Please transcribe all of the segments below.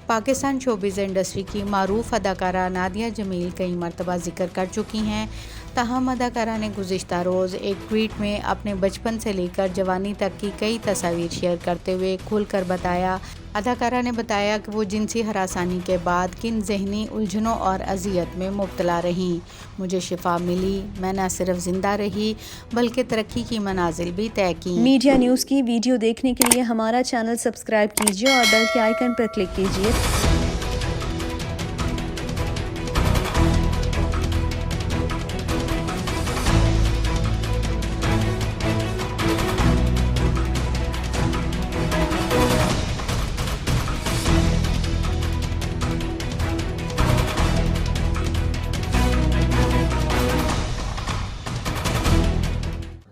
Pakistan showbiz industry کی معروف اداکارہ نادیہ جمیل کئی مرتبہ ذکر کر چکی ہیں، تاہم اداکارہ نے گزشتہ روز ایک ٹویٹ میں اپنے بچپن سے لے کر جوانی تک کی کئی تصاویر شیئر کرتے ہوئے کھل کر بتایا۔ اداکارہ نے بتایا کہ وہ جنسی ہراسانی کے بعد کن ذہنی الجھنوں اور اذیت میں مبتلا رہیں۔ مجھے شفا ملی، میں نہ صرف زندہ رہی بلکہ ترقی کی منازل بھی طے کی۔ میڈیا نیوز کی ویڈیو دیکھنے کے لیے ہمارا چینل سبسکرائب کیجیے اور بیل کے آئیکن پر کلک کیجیے۔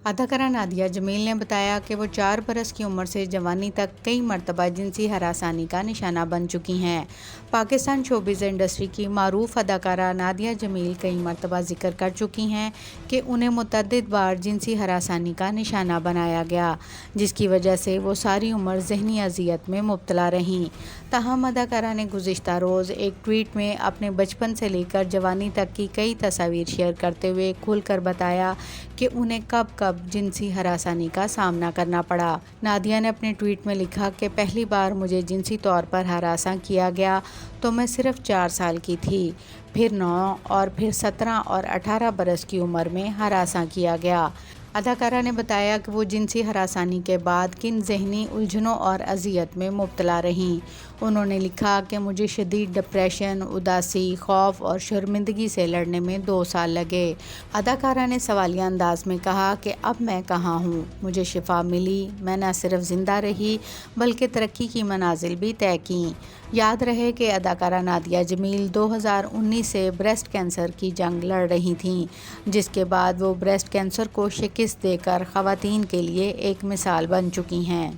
اداکارہ نادیہ جمیل نے بتایا کہ وہ 4 برس کی عمر سے جوانی تک کئی مرتبہ جنسی ہراسانی کا نشانہ بن چکی ہیں۔ پاکستان شوبز انڈسٹری کی معروف اداکارہ نادیہ جمیل کئی مرتبہ ذکر کر چکی ہیں کہ انہیں متعدد بار جنسی ہراسانی کا نشانہ بنایا گیا، جس کی وجہ سے وہ ساری عمر ذہنی اذیت میں مبتلا رہیں۔ تاہم اداکارہ نے گزشتہ روز ایک ٹویٹ میں اپنے بچپن سے لے کر جوانی تک کی کئی تصاویر شیئر کرتے ہوئے کھل کر بتایا کہ انہیں کب جنسی ہراسانی کا سامنا کرنا پڑا۔ نادیہ نے اپنے ٹویٹ میں لکھا کہ پہلی بار مجھے جنسی طور پر ہراساں کیا گیا تو میں صرف 4 سال کی تھی، پھر 9 اور پھر 17 اور 18 برس کی عمر میں ہراساں کیا گیا۔ اداکارہ نے بتایا کہ وہ جنسی ہراسانی کے بعد کن ذہنی الجھنوں اور اذیت میں مبتلا رہیں۔ انہوں نے لکھا کہ مجھے شدید ڈپریشن، اداسی، خوف اور شرمندگی سے لڑنے میں 2 سال لگے۔ اداکارہ نے سوالیہ انداز میں کہا کہ اب میں کہاں ہوں؟ مجھے شفا ملی، میں نہ صرف زندہ رہی بلکہ ترقی کی منازل بھی طے کیں۔ یاد رہے کہ اداکارہ نادیہ جمیل 2019 سے بریسٹ کینسر کی جنگ لڑ رہی تھیں، جس کے بعد وہ بریسٹ کینسر کو شکست دے کر خواتین کے لیے ایک مثال بن چکی ہیں۔